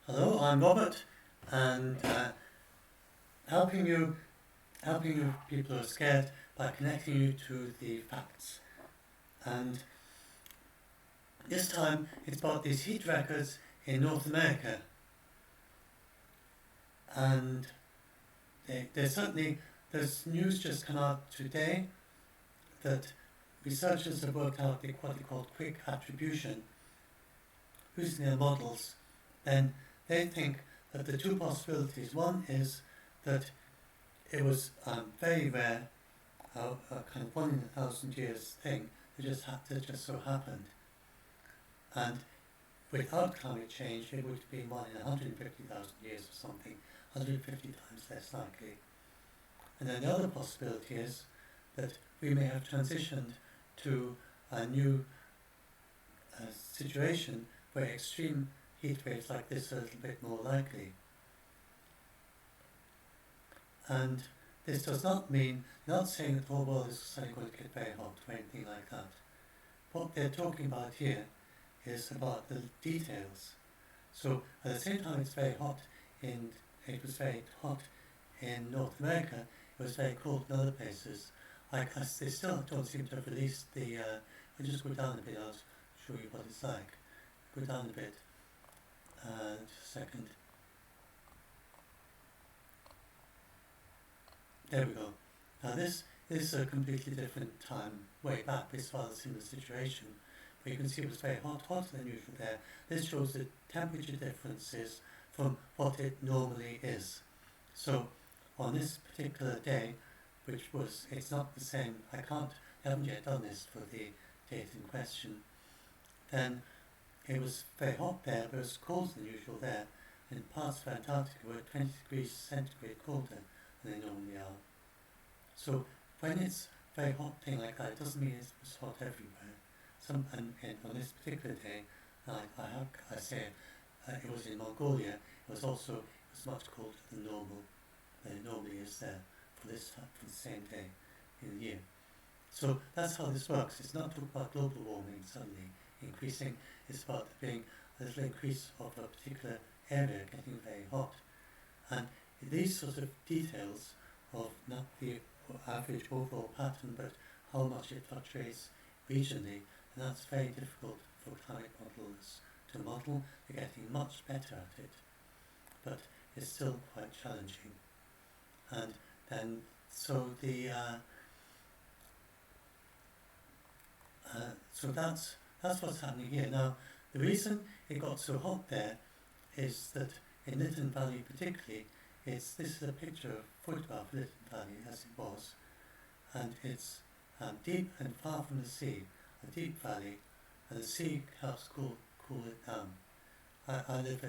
Hello, I'm Robert, and helping you, people who are scared by connecting you to the facts. And this time, it's about these heat records in North America, and there's news just come out today that researchers have worked out what they call quick attribution using their models. Then they think that the two possibilities: one is that it was very rare, a kind of 1 in 1,000 years thing that just so happened, and without climate change it would have been 1 in 150,000 years or something, 150 times less likely. And then the other possibility is that we may have transitioned to a new situation where extreme heat waves like this are a little bit more likely. And this does not mean, they're not saying that the whole world is suddenly going to get very hot or anything like that. What they're talking about here is about the details. So at the same time it was very hot in North America, it was very cold in other places. They still don't seem to have released the, I'll just go down a bit, I'll show you what it's like. Go down a bit, just a second. There we go. Now this is a completely different time, way back, it's rather a similar situation. But you can see it was very hot, hotter than usual there. This shows the temperature differences from what it normally is. So on this particular day, it's not the same, I haven't yet done this for the date in question, then it was very hot there, but it was colder than usual there. In parts of Antarctica were 20 degrees centigrade colder than they normally are. So when it's a very hot thing like that, it doesn't mean it was hot everywhere. On this particular day, I say it was in Mongolia, it was much colder than it normally is there for the same day in the year. So that's how this works. It's not talking about global warming suddenly increasing, it's about there being a little increase of a particular area getting very hot. And these sort of details of not the average overall pattern, but how much it fluctuates regionally, and that's very difficult for climate models to model. They're getting much better at it, but it's still quite challenging. And then, so that's what's happening here. Now, the reason it got so hot there is that in Lytton Valley particularly, this is a photograph of Lytton Valley as it was, and it's deep and far from the sea, a deep valley, and the sea helps cool it down. I live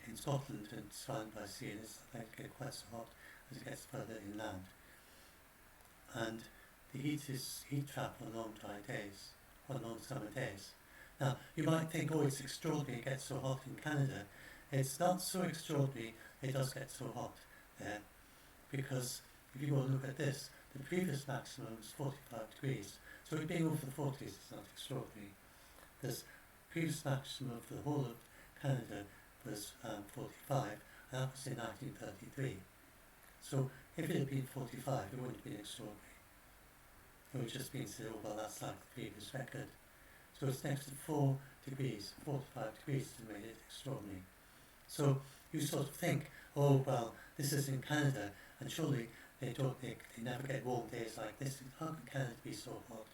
in Scotland and surrounded by sea, and it's like to get quite so hot as it gets further inland. And the heat trap on long dry days, on long summer days. Now, you might think, oh, it's extraordinary it gets so hot in Canada. It's not so extraordinary it does get so hot there, because if you go and look at this, the previous maximum was 45 degrees. So it being over the 40s is not extraordinary. This previous maximum for the whole of Canada was 45, and that was in 1933. So if it had been 45, it wouldn't have been extraordinary. It would have just been said, oh, well, that's like the previous record. So it's next to 4 degrees, 4 to 5 degrees that made it extraordinary. So you sort of think, oh, well, this is in Canada, and surely they never get warm days like this. How can Canada be so hot?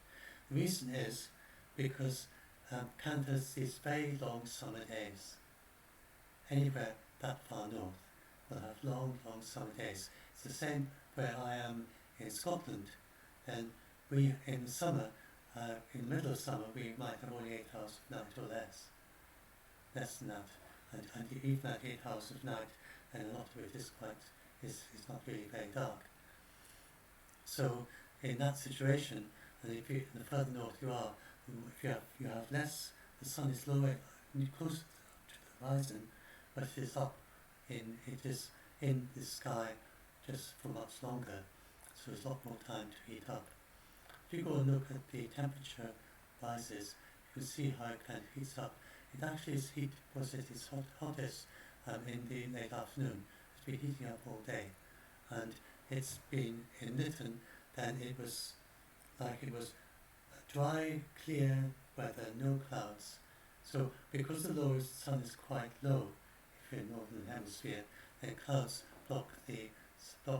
The reason is because Canada has these very long summer days. Anywhere that far north will have long, long summer days. It's the same where I am in Scotland. Then we, in the summer, in the middle of summer, we might have only 8 hours of night or less than that. And even at 8 hours of night, then a lot of it is not really very dark. So in that situation, and the further north you are, if you have less, the sun is lower, closer to the horizon, but it is in the sky just for much longer, so there's a lot more time to heat up. If you go and look at the temperature rises you can see how it kind of heats up. It actually is heat because it is hottest in the late afternoon. It's been heating up all day, and it's been in Lytton. Then it was dry, clear weather, no clouds. So because the lowest sun is quite low, if you're in the northern hemisphere, then clouds block the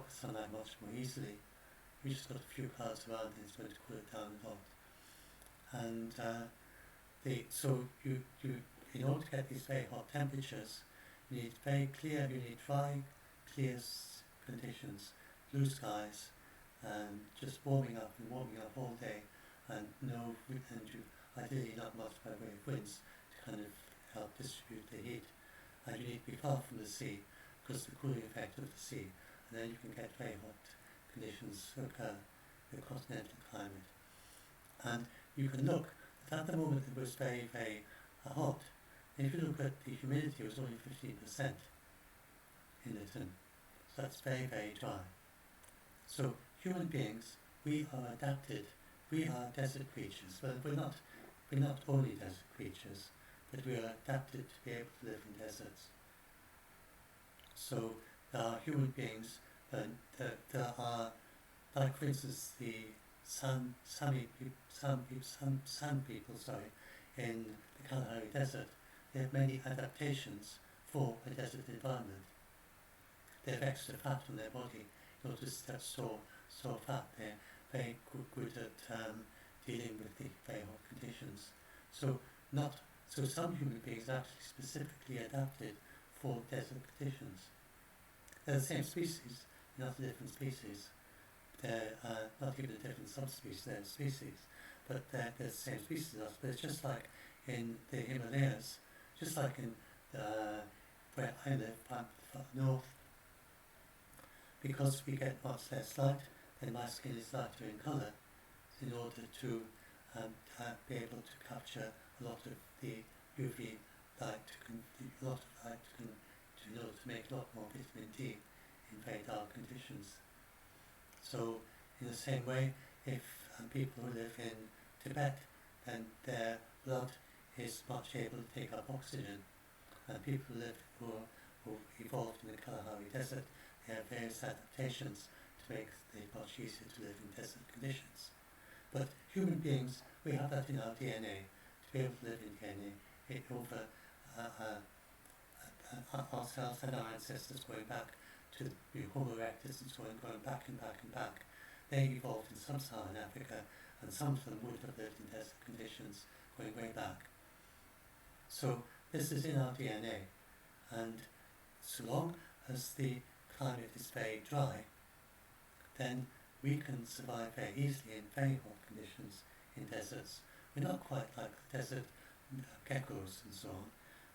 sunlight much more easily. We just got a few clouds around and it's going to cool it down a lot. And so you in order to get these very hot temperatures, you need dry, clear conditions, blue skies, and just warming up all day, and you ideally not much by way of winds to kind of help distribute the heat. And you need to be far from the sea because the cooling effect of the sea, and then you can get very hot conditions occur in the continental climate. And you can look that at the moment it was very, very hot. And if you look at the humidity, it was only 15% in Lytton. So that's very, very dry. So human beings, we are adapted. We are desert creatures. Well, we're not only desert creatures, but we are adapted to be able to live in deserts. So there are human beings, there are, like for instance, the San people, in the Kalahari Desert. They have many adaptations for a desert environment. They have extra fat on their body in order to store fat. They're very good at dealing with the very hot conditions. So some human beings are actually specifically adapted for desert conditions. They're the same species, not a different species. They're not even a different subspecies, they're species, but they're the same species as us. But it's just like in the Himalayas, just like in where I live, far north, because we get much less light, then my skin is lighter in colour in order to be able to capture a lot of the UV light, in order to make a lot more vitamin D in very dark conditions. So in the same way, if people who live in Tibet, then their blood is much able to take up oxygen, and people who evolved in the Kalahari Desert, they have various adaptations to make it much easier to live in desert conditions. But human beings, we have that in our DNA, to be able to live in DNA over ourselves and our ancestors going back to the Homo erectus and so on, going back and back and back. They evolved in sub-Saharan Africa, and some of them would have lived in desert conditions going way back. So this is in our DNA, and so long as the climate is very dry, then we can survive very easily in very hot conditions in deserts. We're not quite like the desert geckos and so on,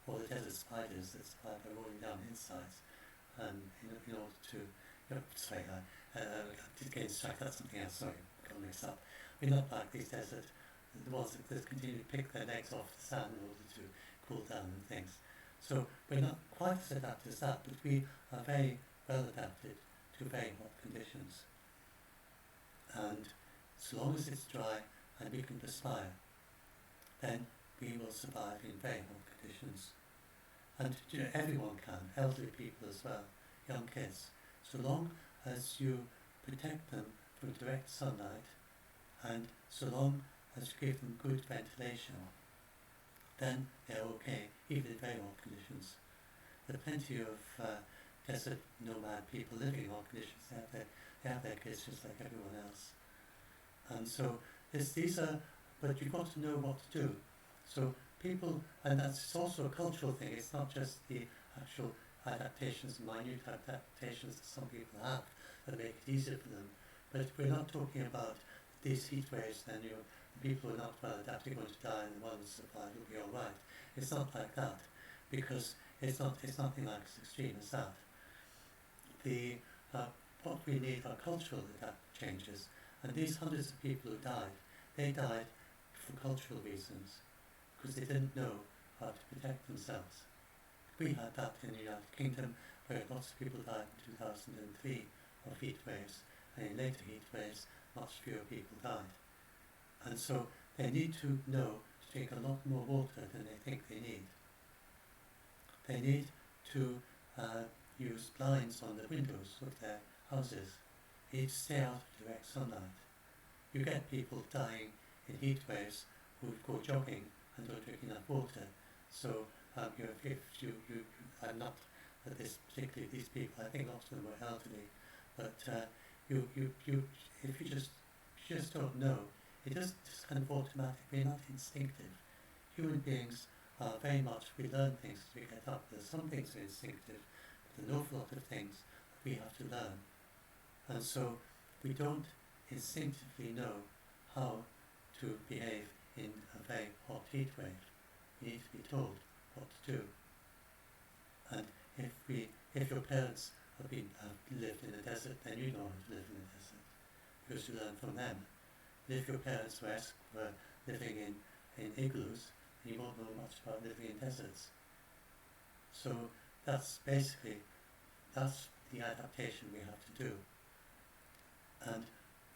or the desert spiders that survive by rolling down hillsides, and in order to, I did get distracted, that's something else, sorry, got mixed up. We're not like these desert, the ones that continue to pick their legs off the sand in order to cool down and things. So we're not quite as adapted as that, but we are very well adapted to very hot conditions. And so long as it's dry and we can perspire, then we will survive in very hot conditions. And everyone can, elderly people as well, young kids, so long as you protect them from direct sunlight, and so long as you give them good ventilation, then they're okay, even in very hot conditions. There are plenty of desert nomad people living in hot conditions. They have their kids just like everyone else. And so these are, but you've got to know what to do. So people, and that's also a cultural thing, it's not just the actual adaptations, minute adaptations that some people have that make it easier for them. But we're not talking about these heat waves, then the people who are not well adapted are going to die and the ones who survive will be alright. It's not like that, because it's nothing like as extreme as that. What we need are cultural changes, and these hundreds of people who died, they died for cultural reasons, because they didn't know how to protect themselves. We had that in the United Kingdom, where lots of people died in 2003 of heat waves, and in later heat waves, much fewer people died. And so they need to know to drink a lot more water than they think they need. They need to use blinds on the windows of their houses. They need to stay out of direct sunlight. You get people dying in heat waves who go jogging and don't drink enough water. So if you I'm not that this particularly these people, I think lots of them were elderly, but if you just don't know, it doesn't just kind of automatically, not instinctive. Human beings are very much, we learn things as we get up. There's some things are instinctive, but an awful lot of things we have to learn. And so we don't instinctively know how to behave in a very hot heat wave. We need to be told what to do. And if your parents have lived in the desert, then you know how to live in the desert, because you learn from them. But if your parents were living in igloos, you won't know much about living in deserts. So that's basically, that's the adaptation we have to do. And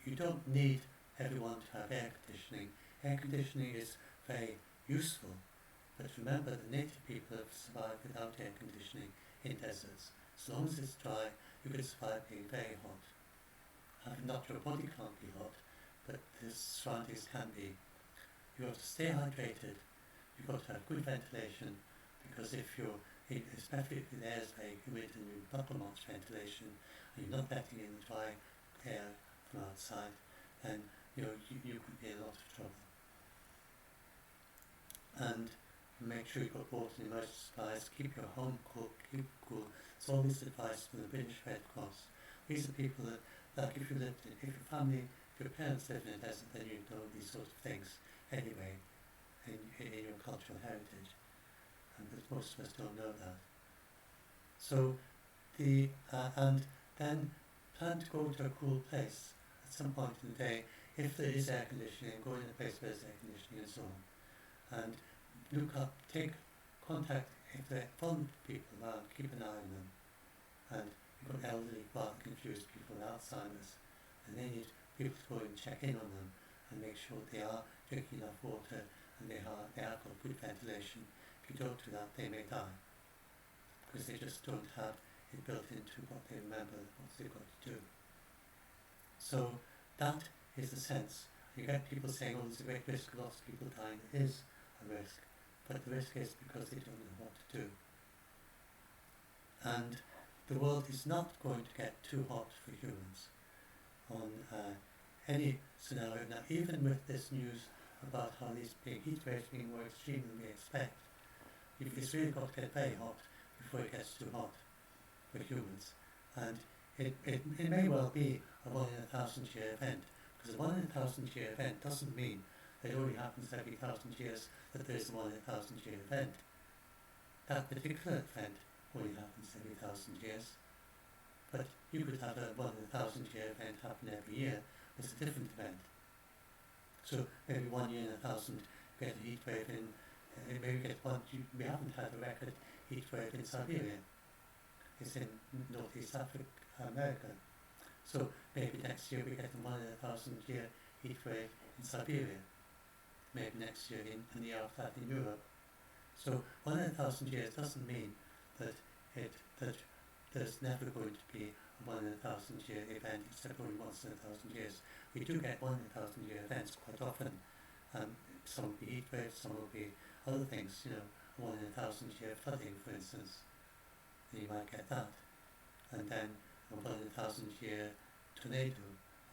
you don't need everyone to have air conditioning. Air conditioning is very useful, but remember the native people have survived without air conditioning in deserts. As long as it's dry, you can survive being very hot. Not your body can't be hot, but the surroundings can be. You've got to stay hydrated. You've got to have good ventilation, because especially if the air is very humid and you've not got much ventilation, and you're not letting in the dry air from outside, then you could be in a lot of trouble. And make sure you've got water and emergency supplies. Keep your home cool, keep cool. It's all this advice from the British Red Cross. These are people that if your parents lived in a desert, then you know these sorts of things anyway in your cultural heritage. But most of us don't know that. So and then plan to go to a cool place at some point in the day. If there is air conditioning, go in a place where there's air conditioning and so on. And take contact, if there are vulnerable people around, keep an eye on them. And you've got elderly, rather confused people with Alzheimer's, and they need people to go and check in on them and make sure they are drinking enough water and they have got good ventilation. If you don't do that, they may die, because they just don't have it built into what they remember, what they've got to do. So that is the sense. You get people saying, oh, there's a great risk of lots of people dying. There is a risk, but the risk is because they don't know what to do. And the world is not going to get too hot for humans on any scenario. Now, even with this news about how these big heat waves being more extreme than we expect, it's really got to get very hot before it gets too hot for humans. And it may well be a 1 in 1,000 year event, because a 1 in 1,000 year event doesn't mean that it only happens every 1,000 years that there's a 1 in 1,000 year event. That particular event only happens every 1,000 years, but you could have a 1 in 1,000 year event happen every year. It's a different event. So maybe 1 year in 1,000 get a heat wave in. Maybe get one. We haven't had a record heat wave in Siberia. It's in Northeast America. So maybe next year we get a 1 in 1,000 year heat wave in Siberia. Maybe next year and the year after that in Europe. So 1 in 1,000 years doesn't mean that there's never going to be a 1 in 1,000 year event, except only once in 1,000 years. We do get 1 in 1,000 year events quite often. Some will be heat waves, some will be other things, 1 in 1,000 year flooding, for instance. You might get that. And then a 1 in 1,000 year tornado,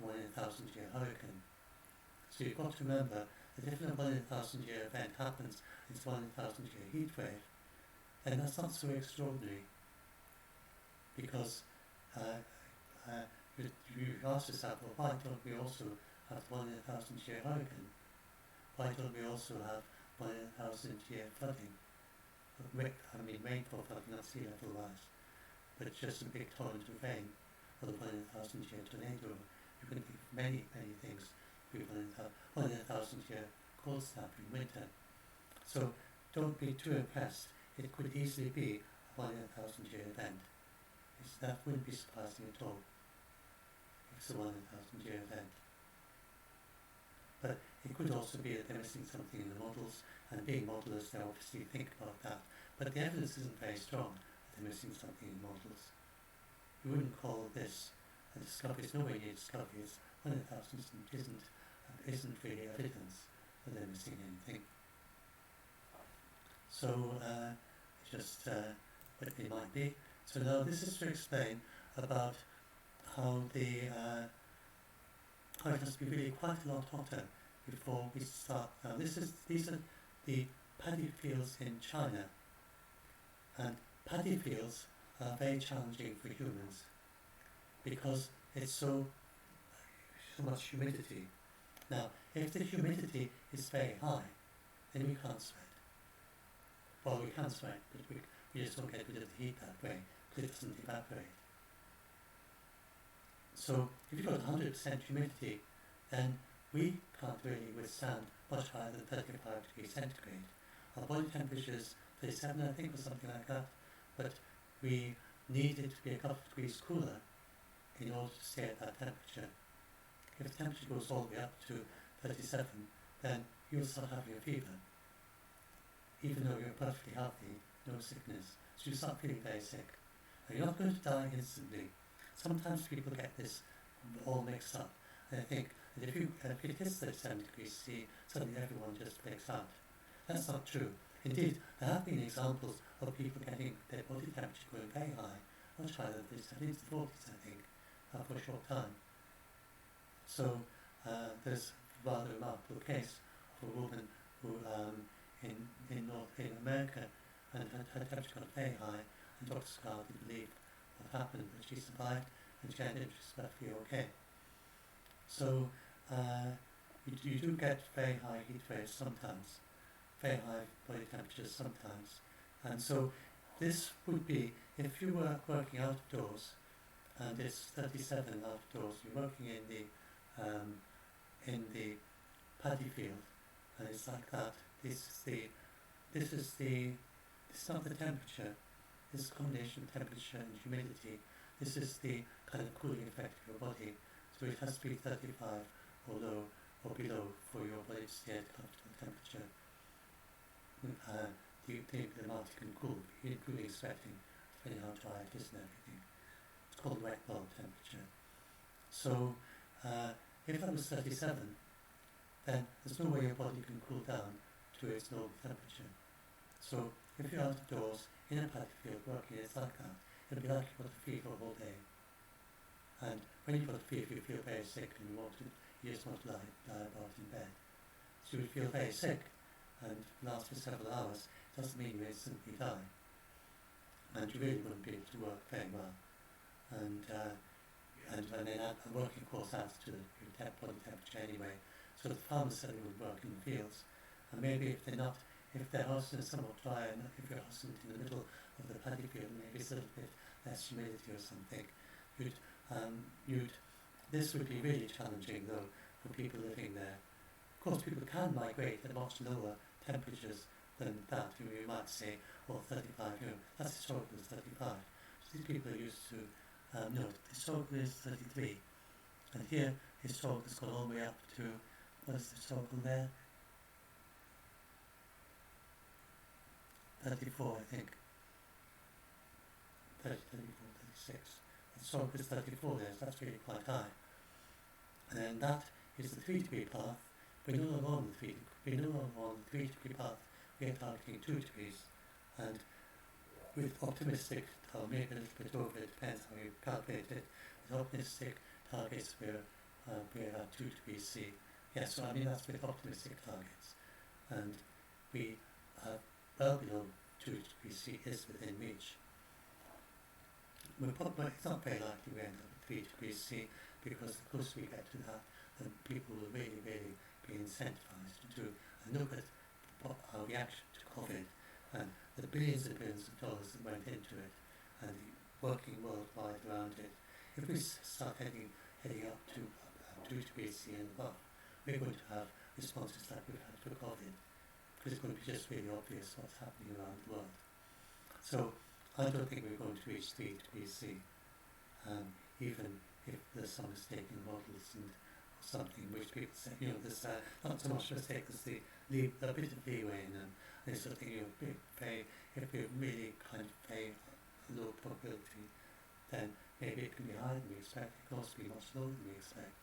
a 1 in 1,000 year hurricane. So you've got to remember that if a 1 in 1,000 year event happens, it's 1 in 1,000 year heat wave, then that's not so extraordinary, because you ask yourself, well, why don't we also have 1 in 1,000 year hurricane? Why don't we also have 1 in 1,000 year flooding? Rainfall flooding, not sea level rise, but just a big torrent of rain, or the 1 in 1,000 year tornado. You can think of many, many things. 1 in 1,000 year cold snap in winter. So don't be too impressed. It could easily be a 1 in 1,000 year event. That wouldn't be surprising at all. It's a 1 in 1,000 year event. But It could also be that they're missing something in the models, and being modelers, they obviously think about that. But the evidence isn't very strong that they're missing something in models. You wouldn't call this a discovery. It's nowhere near discovery. It's one in a thousand isn't really evidence that they're missing anything. So what it might be. So now this is to explain about how how it has to be really quite a lot hotter before we start. Now these are the paddy fields in China, and paddy fields are very challenging for humans because it's so much humidity. Now, if the humidity is very high, then we can't sweat. Well, we can sweat, but we just don't get rid of the heat that way because it doesn't evaporate. So, if you've got 100% humidity, then we can't really withstand much higher than 35 degrees centigrade. Our body temperature is 37, I think, or something like that, but we need it to be a couple of degrees cooler in order to stay at that temperature. If the temperature goes all the way up to 37, then you'll start having a fever. Even though you're perfectly healthy, no sickness. So you start feeling very sick. Now you're not going to die instantly. Sometimes people get this all mixed up. And they think that if it is 37 degrees C, suddenly everyone just breaks out. That's not true. Indeed, there have been examples of people getting their body temperature going very high, much higher than this, into the 40s, I think, for a short time. So there's a rather remarkable case of a woman who in America, and her temperature got very high, and Dr. Scar didn't believe what happened, but she survived, and she had interest perfectly okay. So you do get very high heat waves sometimes, very high body temperatures sometimes, and so this would be if you were working outdoors, and it's 37 outdoors. You're working in the paddy field, and it's like that. This is not the temperature. This is a combination of temperature and humidity. This is the kind of cooling effect of your body. So it has to be 35 or below for your body to stay at comfortable temperature. The amount you can cool, including sweating, depending how dry it is and everything. It's called wet bulb temperature. So if that was 37, then there's no way your body can cool down to its normal temperature. So if you're outdoors in a paddy field working, it's like that. It'll be like you've got a fever all day. And when you've got a fever, you feel very sick and you just want to lie about in bed. So you feel very sick and last for several hours. It doesn't mean you instantly die. And you really wouldn't be able to work very well. And then a working course adds to your body temperature anyway. So the farmers certainly would work in the fields. And maybe if their house is somewhat dry, and if your house isn't in the middle of the paddy field, maybe it's a little bit less humidity or something, this would be really challenging though for people living there. Of course, people can migrate at much lower temperatures than that. You might say, well, 35, that's historical is 35. So these people are used to, historical is 33. And here, historical has gone all the way up to, what is the historical there? 34, I think. 30, 34, 36. Historical is 34 there, so that's really quite high. And then that is the 3 degree path. We're no longer on the 3 degree path. We are targeting 2 degrees. And with optimistic, or maybe a little bit over, it depends how you calculate it. With optimistic targets, we're at 2 degrees C. Yes, so I mean that's with optimistic targets. And we are well below 2 degrees C is within reach. It's not very likely we end up at 3 degrees C, because the closer we get to that, then people will really, really be incentivized to do and look at our reaction to COVID and the billions and billions of dollars that went into it and the working worldwide around it. If we start heading up to 2 degrees C and above, we're going to have responses like we've had for COVID, because it's going to be just really obvious what's happening around the world. So I don't think we're going to reach 3 degrees C, even if there's some mistaken models and something which people say, there's not so much mistake as the a bit of leeway in them. They sort of think if you really kind of pay low probability, then maybe it can be higher than we expect. It can also be much lower than we expect.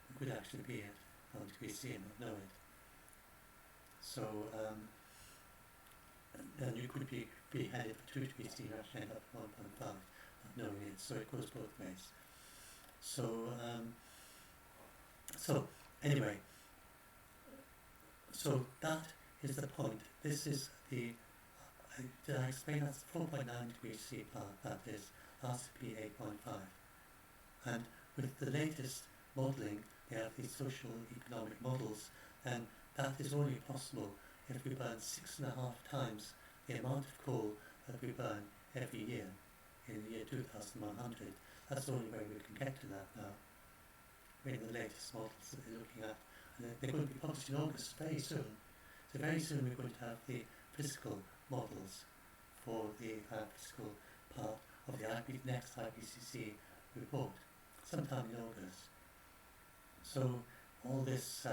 It could actually be it, not to be seen, not know it. So then you could be headed for 2 to be seen, actually end up at 1.5, not knowing it. So it goes both ways. So anyway, so that is the point. This is the, did I explain that's 4.9 degrees C part, that is RCP 8.5. And with the latest modelling, they have these social economic models, and that is only possible if we burn 6.5 times the amount of coal that we burn every year in the year 2100. That's the only way we can get to that now. In the latest models that they're looking at, and they're going to be published in August very soon. So very soon we're going to have the physical models for the physical part of the next IPCC report, sometime in August. So all this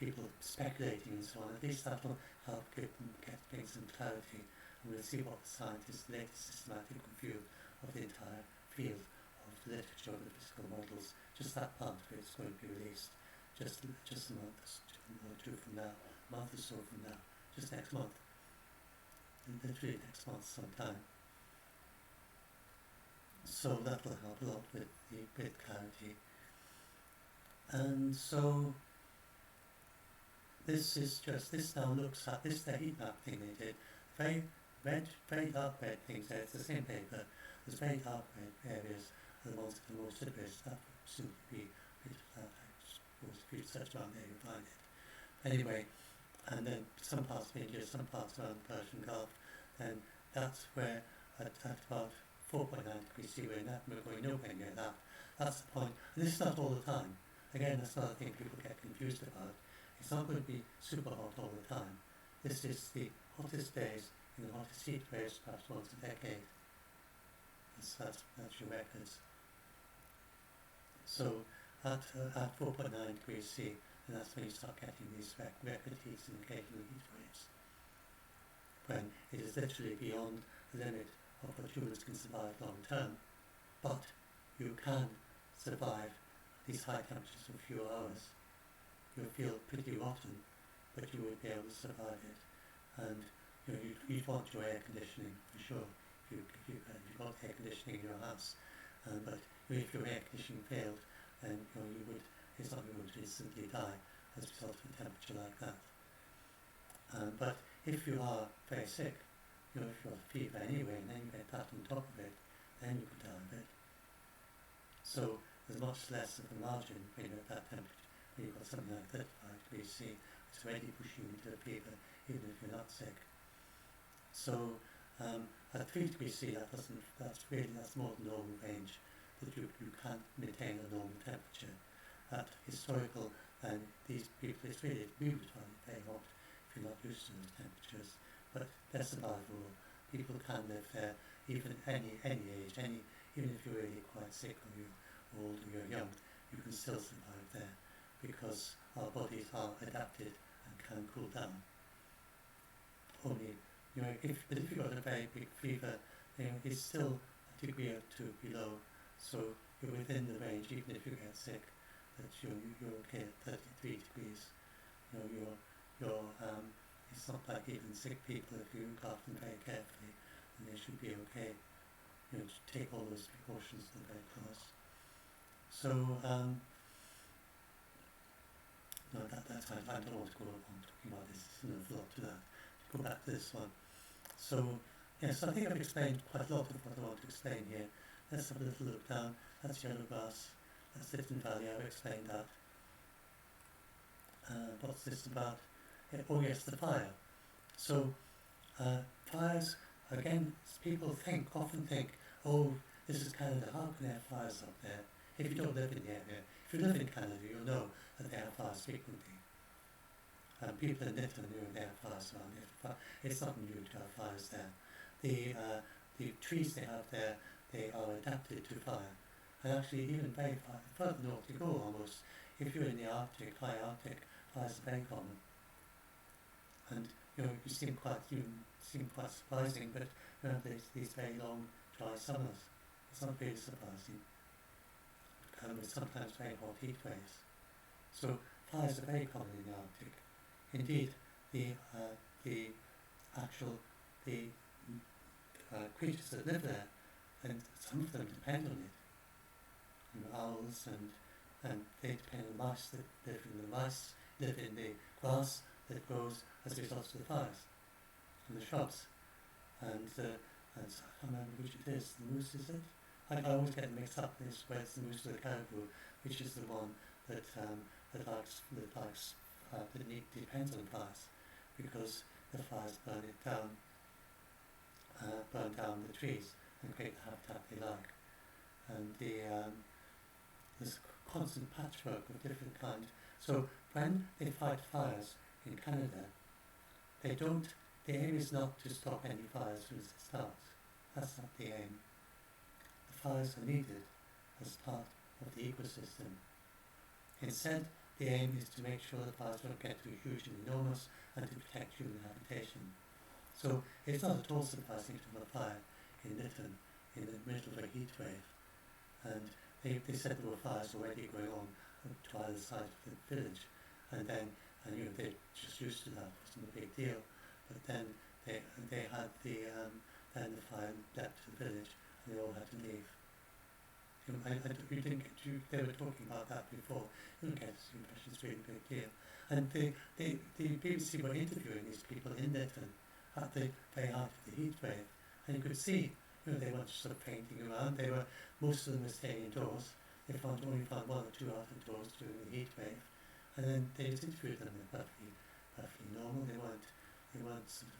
people speculating and so on, at least that will help bring some clarity, and we'll see what the scientists' latest systematic review of the entire field of the literature of the physical models. Just that part of it is going to be released just a month or two from now, a month or so from now, just next month, literally next month sometime. So that will help a lot with clarity. And so this now looks at this, the heat map thing they did, very dark red things there, it's the same paper, there's very dark red areas are the ones that are most at risk. That would soon be that. I suppose if you search around there you'll find it. Anyway, and then some parts of India, some parts around the Persian Gulf, and that's where at about 4.9 degrees C, we're going nowhere near that. That's the point. And this is not all the time. Again, that's another thing people get confused about. It's not going to be super hot all the time. This is the hottest days in the hottest heat waves perhaps once a decade. That's your records. So at 4.9 degrees C, and that's when you start getting these record heats and occasional heat waves, when it is literally beyond the limit of what humans can survive long term. But you can survive these high temperatures for a few hours. You'll feel pretty rotten, but you will be able to survive it. And you'd want your air conditioning for sure. If you've got air conditioning in your house, but if your air conditioning failed, then it's not going to instantly die as a result of a temperature like that. But if you are very sick, if you've got fever anyway, and then you get that on top of it, then you could die of it. So there's much less of a margin when you're at that temperature. When you've got something like 35 degrees C, it's already pushing you into a fever, even if you're not sick. So at 3 degrees C, that's more than normal range, that you can't maintain a normal temperature. At historical, and these people, it's really very hot if you're not used to those temperatures, but they're survivable. People can live there, even any age, even if you're really quite sick or you're old or you're young, you can still survive there, because our bodies are adapted and can cool down. Only, if you've got a very big fever, it's still a degree or two below, so you're within the range, even if you get sick, that you're okay at 33 degrees. It's not like even sick people, if you look after them very carefully, then they should be okay. To take all those precautions that are very close. So, no, that's fine. I don't want to go on talking about this. There's enough lot to that. Go back to this one. So, yes, I think I've explained quite a lot of what I want to explain here. Let's have a little look down. That's yellow grass. That's Lytton Valley. I've explained that. What's this about? Oh yes, the fire. So, fires, again, people often think, oh, this is Canada, how can they have fires up there? If you don't live in the area. If you live in Canada, you'll know that they have fires frequently. People in Lytton knew they have fires around here. It's not new to have fires there. The trees they have there, they are adapted to fire. And actually, even very far further north you go almost, if you're in the Arctic, high Arctic, fires are very common. And you seem quite surprising, but these very long, dry summers. It's not really surprising. With sometimes very hot heat waves. So fires are very common in the Arctic. Indeed, the creatures that live there, and some of them depend on it. Owls and they depend on mice that live in the live in the grass that grows as a result of the fires and the shrubs. And I can't remember which it is. The moose, is it? I always get mixed up this where it's the moose or the caribou, which is the one that depends on fires, because the fires burn down the trees and create the habitat they like. And there's a constant patchwork of different kinds. So when they fight fires in Canada, the aim is not to stop any fires as soon as it starts. That's not the aim. The fires are needed as part of the ecosystem. Instead, the aim is to make sure the fires don't get too huge and enormous, and to protect human habitation. So it's not at all surprising to have a fire in Lytton in the middle of a heat wave. And they said there were fires already going on to either side of the village, and they're just used to that. It wasn't a big deal. But then they had the fire leapt to the village, and they all had to leave. They were talking about that before. You don't get this impression it's really a big deal. And the BBC were interviewing these people in Lytton at the very height of the heat wave, and you could see, they weren't sort of painting around. Most of them were staying indoors. They only found one or two out of doors during the heat wave, and then they just interviewed them. They're perfectly normal. They weren't sort of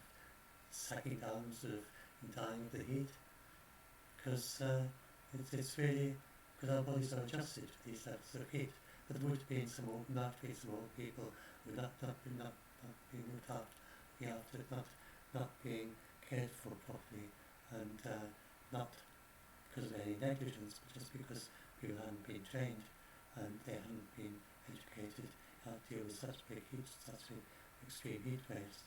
sacking down, sort of dying of the heat, because it's really because our bodies are adjusted to these levels of heat. But there would have been some old people who not being looked after, not being cared for properly, and not because of any negligence, but just because people hadn't been trained and they hadn't been educated how to deal with such big heats, such extreme heat waves.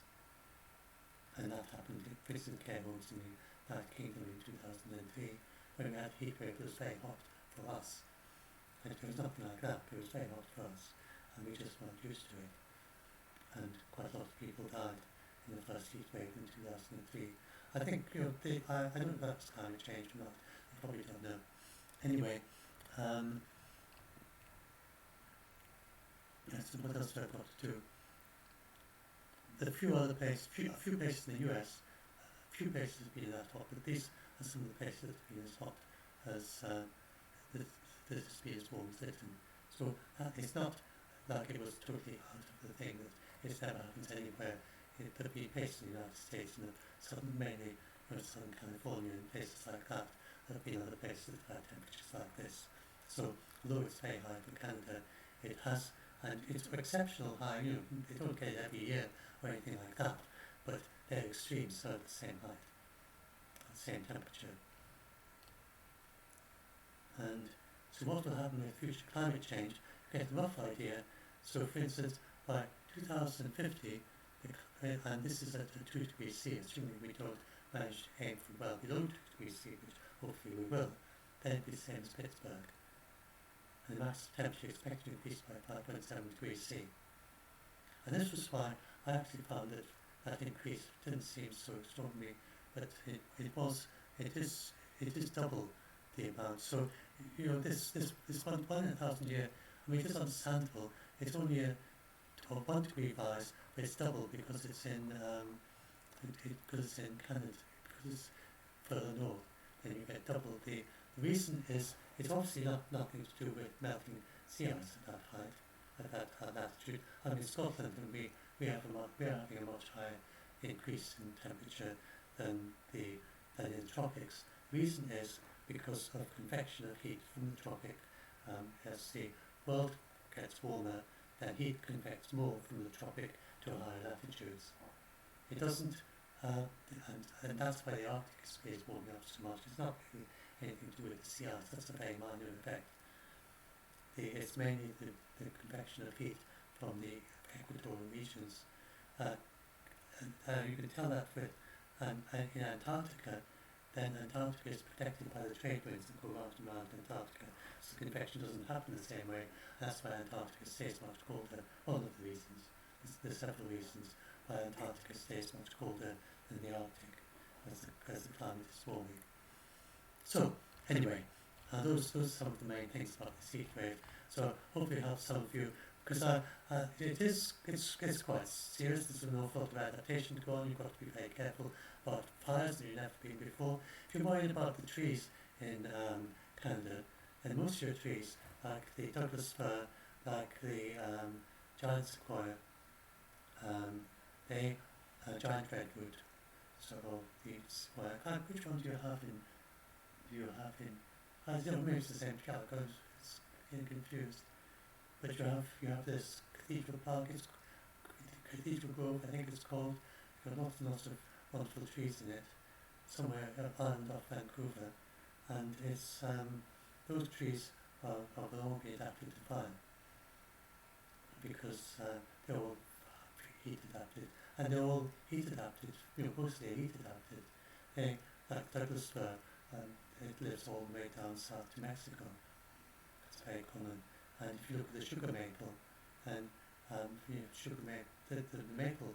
And that happened in prison care homes in the United Kingdom in 2003, when we had a heat wave that was very hot for us. And it was nothing like that, but it was very hot for us, and we just weren't used to it. And quite a lot of people died in the first heat wave in 2003. I think, I don't know if that's climate change or not. I probably don't know. Anyway, what else have I got to do? There are a few places in the US, a few places have been that hot, but these are some of the places that have been as hot as that has been as warm as Lytton. So it's not like it was totally out of the thing, that it's never happens anywhere. There have been places in the United States, mainly southern California and places like that. There have been other places that have had temperatures like this. So although it's very high for Canada, it has, and it's exceptional high. They don't get it every year or anything like that, but their extremes are the same height, the same temperature. And so what will happen with future climate change? You get a rough idea. So for instance, by 2050, and this is at 2 degrees C, assuming we don't manage to aim for well below 2 degrees C, which hopefully we will, then it'll be the same as Pittsburgh. And the maximum temperature expected to increase by 5.7 degrees C. And this was why I actually found that increase didn't seem so extraordinary, but it is double the amount. So this 1 in 1,000 year, it is understandable. It's only a 1 degree rise, but it's double because it's in Canada, because it's further north. Then you get double. The reason is it's obviously nothing to do with melting sea ice at that height, at that altitude. In Scotland, we are having a much higher increase in temperature than in the tropics. Reason is because of convection of heat from the tropic. As the world gets warmer, then heat convects more from the tropic to higher latitudes. It doesn't, and that's why the Arctic is warming up so much. It's not really anything to do with the sea ice. That's a very minor effect. it's mainly the convection of heat from the equatorial regions. You can tell that with in Antarctica, then Antarctica is protected by the trade winds that go out and around Antarctica, so convection doesn't happen the same way. That's why Antarctica stays much colder. One of the reasons. There's several reasons why Antarctica stays much colder than the Arctic as the climate is warming. So, anyway, those are some of the main things about this heat wave. So hopefully it helps some of you, because it's quite serious. There's an awful lot of adaptation to go on. You've got to be very careful about fires that you've never been before. If you're worried about the trees in Canada, and most of your trees, like the Douglas fir, like the giant sequoia, giant redwood, so the sequoia. Which one do you have in? Maybe it's the same tree. It's getting confused. But you have this cathedral park. It's Cathedral Grove, I think it's called. You've got lots and lots of wonderful trees in it, somewhere island off Vancouver, and it's those trees will all be adapted to fire because they're all heat adapted, and they're all heat adapted. Mostly heat adapted. Like Douglas fir, it lives all the way down south to Mexico. It's very common. And if you look at the sugar maple, and sugar maple, the maple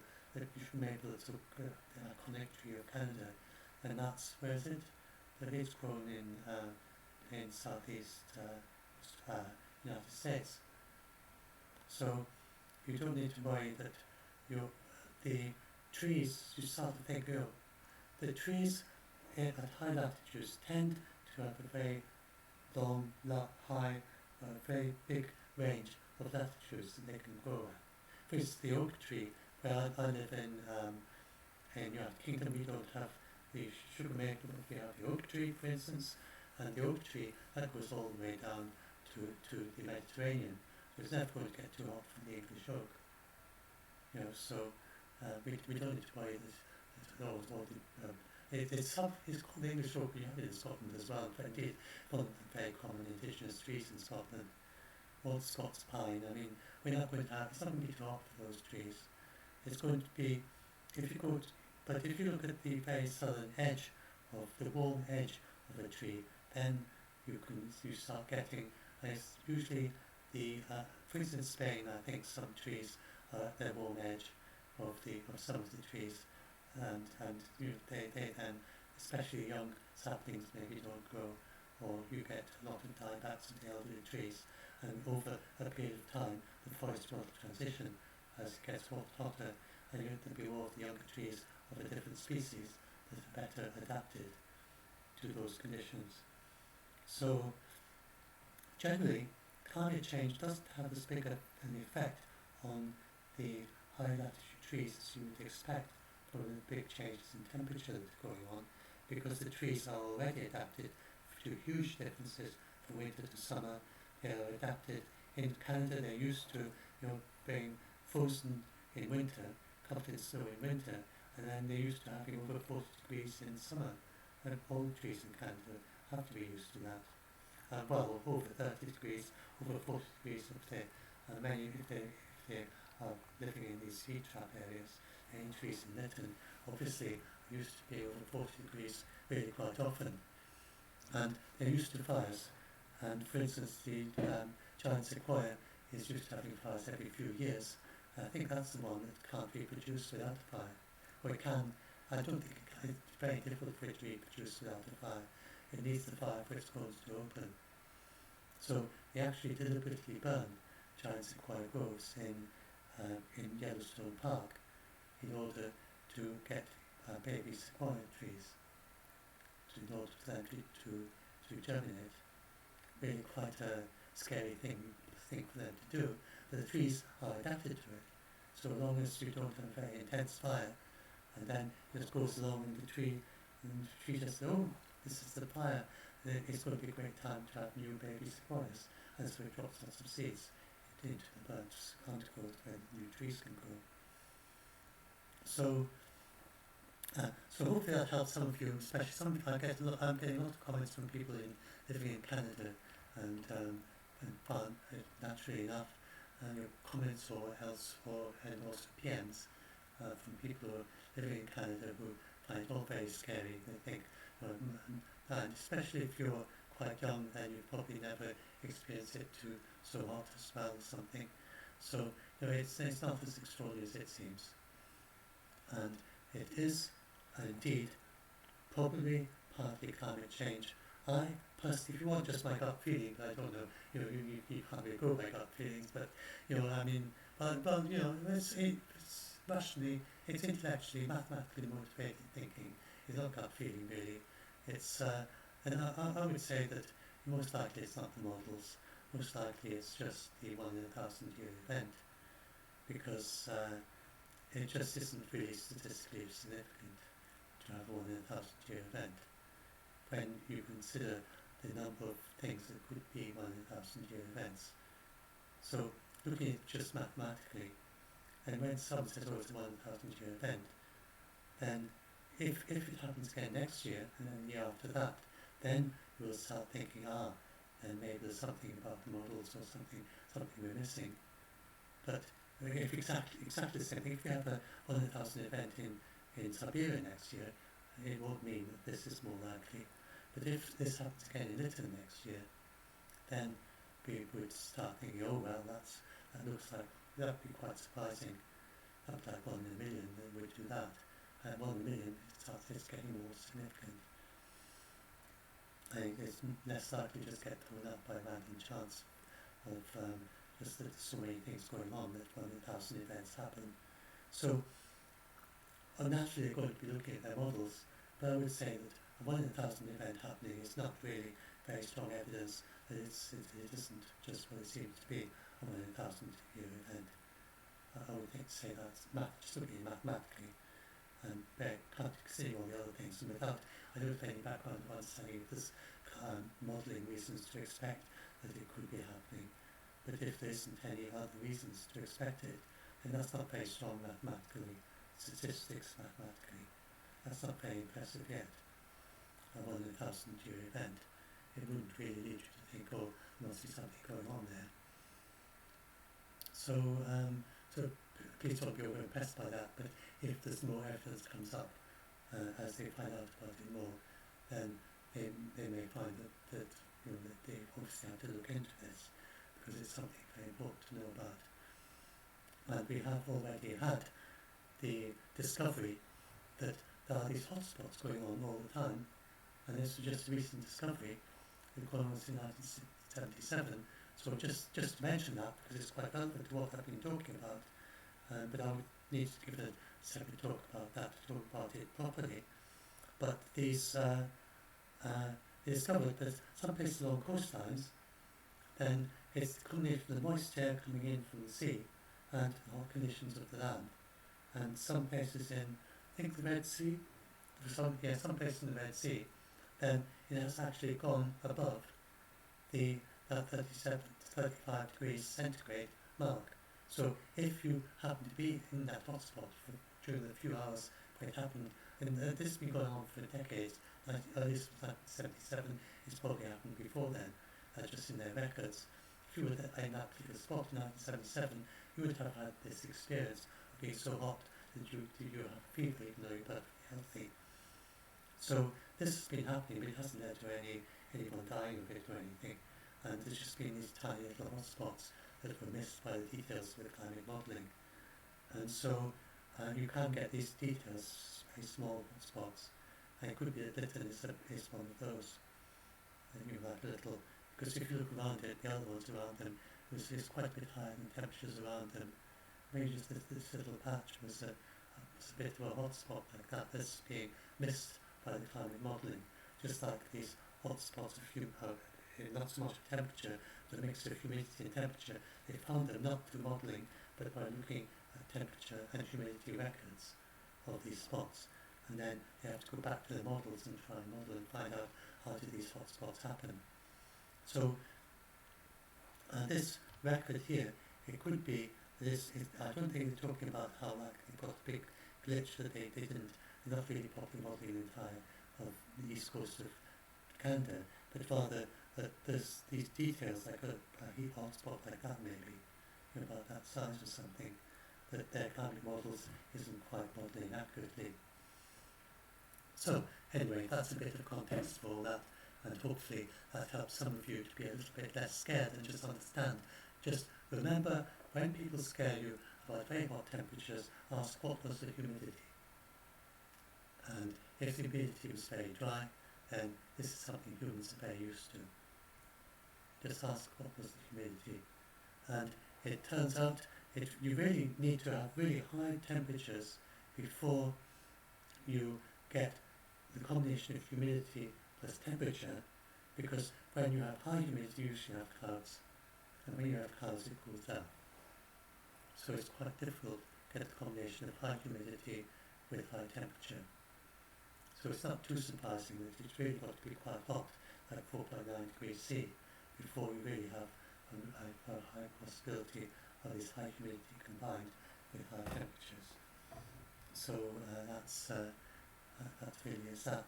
that's an iconic tree of Canada, and that's where is it? That is grown in southeast United States. So you don't need to worry that the trees. You start to think, the trees at high latitudes tend to have a very long, high, very big range of latitudes that they can grow at. For instance, the oak tree, where I live in United Kingdom, we don't have the sugar maple, but we have the oak tree, for instance, and the oak tree, that goes all the way down to the Mediterranean. So it's never going to get too hot for the English oak. So we don't need to worry it's called the English oak. We have it in Scotland as well. But indeed, one of the very common indigenous trees in Scotland. Old Scots pine. I mean, we're not going to have. It's not going to be too hot for those trees. It's going to be, if you look at the very southern edge of the warm edge of a tree, then you start getting. And it's usually for instance, Spain. I think some trees are at their warm edge of some of the trees. And they then, especially young saplings, maybe don't grow, or you get a lot of diebacks of the elderly trees, and over a period of time the forest will transition as it gets hotter, and there'll be all of the younger trees of a different species that are better adapted to those conditions. So generally, climate change doesn't have as big an effect on the high latitude trees as you would expect, for the big changes in temperature that's going on, because the trees are already adapted to huge differences from winter to summer. They are adapted. In Canada, they're used to being frozen in winter, covered in snow in winter, and then they're used to having over 40 degrees in summer. And all the trees in Canada have to be used to that. Over 30 degrees, over 40 degrees if they are living in these heat trap areas. Any trees in Lytton obviously used to be over 40 degrees really quite often, and they're used to fires. And for instance, the giant sequoia is used to having fires every few years. I think that's the one that can't reproduce without a fire. Or it can. I don't think it can. It's very difficult for it to reproduce without a fire. It needs the fire for its cones to open. So they actually deliberately burn giant sequoia groves in Yellowstone Park in order to get baby sequoia trees, in order for them to germinate. Really quite a scary thing for them to do, but the trees are adapted to it. So long as you don't have a very intense fire, and then it just goes along in the tree, and the tree just this is the fire, it's going to be a great time to have new baby sequoias, and so it drops lots of seeds into the burnt undergrowth where the new trees can grow. So hopefully that helps some of you, especially I'm getting a lot of comments from people living in Canada, and and found naturally enough comments or else and also PMs from people who are living in Canada who find it all very scary. They think, and especially if you're quite young and you've probably never experienced it too so hot as well or something. So it's not as extraordinary as it seems, and it is indeed probably partly climate change. I personally, if you want just my gut feeling, I don't know, you can't really go by gut feelings, but I mean, but it's rationally, it's intellectually, mathematically motivated thinking. It's not gut feeling really. It's and I would say that most likely it's not the models. Most likely it's just the 1 in 1,000-year event, because it just isn't really statistically significant to have a 1 in 1,000-year event when you consider the number of things that could be 1 in 1,000-year events. So looking at it just mathematically, and when someone says, oh, it's a 1 in 1,000-year event, then if it happens again next year and then the year after that, then you will start thinking, then maybe there's something about the models or something we're missing. But if exactly the same thing, if we have a 1 in 1,000 event in Siberia next year, it won't mean that this is more likely. But if this happens again in Italy next year, then we would start thinking, oh well, that looks like, that'd be quite surprising. Up like 1 in a million, then we'd do that. 1 in a million, it's getting more significant. I think it's less likely to just get thrown up by random chance of just that there's so many things going on that 1 in 1,000 events happen. So naturally they're going to be looking at their models, but I would say that a 1 in 1,000 event happening is not really very strong evidence that it isn't just what it seems to be, a 1 in 1,000-year event. I would think to say that's just looking mathematically and considering all the other things, and without, I don't have any background of understanding if there's modelling reasons to expect that it could be happening. But if there isn't any other reasons to expect it, then that's not very strong mathematically, statistics mathematically. That's not very impressive yet. A 1 in 1,000-year event. It wouldn't really lead you to think, oh, there must be something going on there. So please don't be over-impressed by that, but if there's more evidence comes up as they find out about it more, then they may find that that they obviously have to look into this, because it's something very important to know about. And we have already had the discovery that there are these hotspots going on all the time, and this was just a recent discovery. It was in 1977, so just to mention that, because it's quite relevant to what I've been talking about, but I would need to give a separate talk about that, to talk about it properly. But these they discovered that some places along coastlines, then it's the combination of the moist air coming in from the sea and the hot conditions of the land. And some places in, I think the Red Sea, some places in the Red Sea, then it has actually gone above that 37 to 35 degrees centigrade mark. So if you happen to be in that hotspot during the few hours where it happened, and this has been going on for decades, earliest was 1977, it's probably happened before then, just in their records. If you were in that particular spot in 1977, you would have had this experience of being so hot that you have a fever even though you're perfectly healthy. So this has been happening, but it hasn't led to anyone dying of it or anything. And there's just been these tiny little hotspots that were missed by the details of the climate modelling. And so you can get these details, very small hotspots, and it could be that Lytton is one of those. And you have little, because if you look around it, the other ones around them, it's quite a bit higher than temperatures around them. Maybe just this little patch was a bit of a hotspot like that that's being missed by the climate modelling, just like these hotspots of not so much temperature, but a mixture of humidity and temperature. They found them not through modelling, but by looking at temperature and humidity records of these spots. And then they have to go back to the models and try and model and find out how did these hotspots happen. So this record here, it could be this. I don't think they're talking about how like they got a big glitch that they're not really properly modelling the entire of the east coast of Canada, but rather that there's these details like a heat hotspot like that maybe, about that size or something, that their climate models isn't quite modelling accurately. So anyway, that's a bit of context for all that, and hopefully that helps some of you to be a little bit less scared and just understand. Just remember, when people scare you about very hot temperatures, ask what was the humidity. And if the humidity was very dry, then this is something humans are very used to. Just ask what was the humidity. And it turns out you really need to have really high temperatures before you get the combination of humidity plus temperature, because when you have high humidity you usually have clouds, and when you have clouds it cools down. So it's quite difficult to get the combination of high humidity with high temperature. So it's not too surprising that it's really got to be quite hot, like 4.9 degrees C, before you really have a high possibility of this high humidity combined with high temperatures. So that really is that.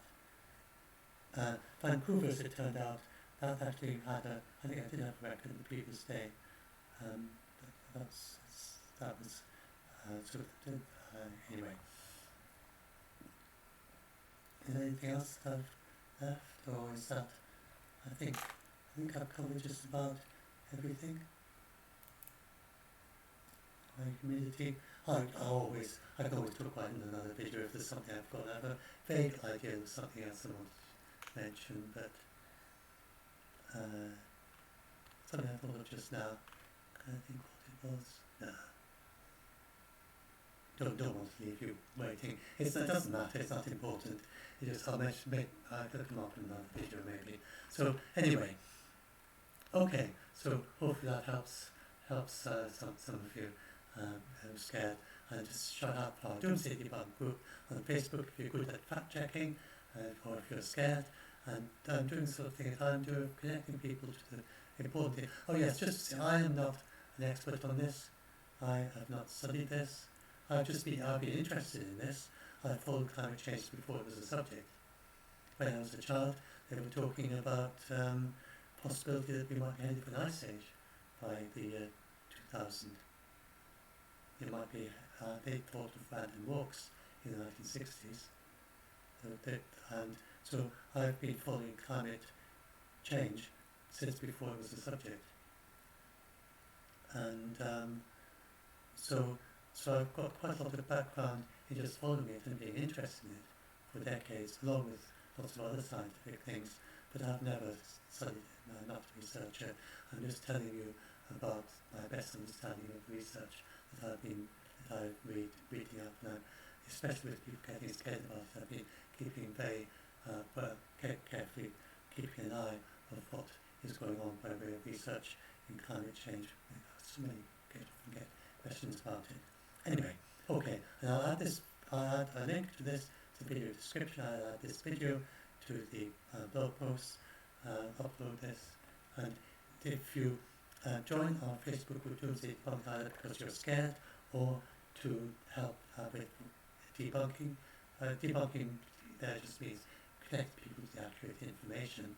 Vancouver, as it turned out, that actually had I think I did have a record the previous day. That was anyway. Is there anything else that I've left, or is that, I think I've covered just about everything. Humidity. I can always talk about it in another video if there's something I've got. I have a vague idea of something else I want to mention, but something I thought of just now. I think what it was. No. Don't want to leave you waiting. It doesn't matter. It's not important. It just I'll mention. I could come up in another video maybe. So anyway. Okay. So hopefully that helps some of you who are scared. And just shout out for our Doomsday Debug group on Facebook if you're good at fact checking, or if you're scared. And doing the sort of thing that I'm doing, connecting people to the important thing. Oh yes, just to say, I am not an expert on this. I have not studied this. I've been interested in this. I followed climate change before it was a subject. When I was a child, they were talking about possibility that we might be headed for an ice age by the year 2000. It might be, they thought of random walks in the 1960s. And so I've been following climate change since before it was a subject. And so I've got quite a lot of background in just following it and being interested in it for decades, along with lots of other scientific things, but I've never studied it. I'm not a researcher. I'm just telling you about my best understanding of research that I've reading up now, especially with people getting scared about it. I've been keeping very carefully keeping an eye on what is going on by way of research in climate change. So many often get questions about it. Anyway, okay, and I'll add a link to this to the video description. I'll add this video to the blog post, upload this, and if you join our Facebook group Doomsday Debunk either because you're scared or to help with debunking. Debunking there just means connect people to the accurate information.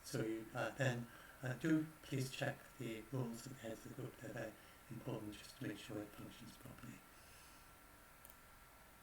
So you then do please check the rules at the heads of the group. They're very important just to make sure it functions properly.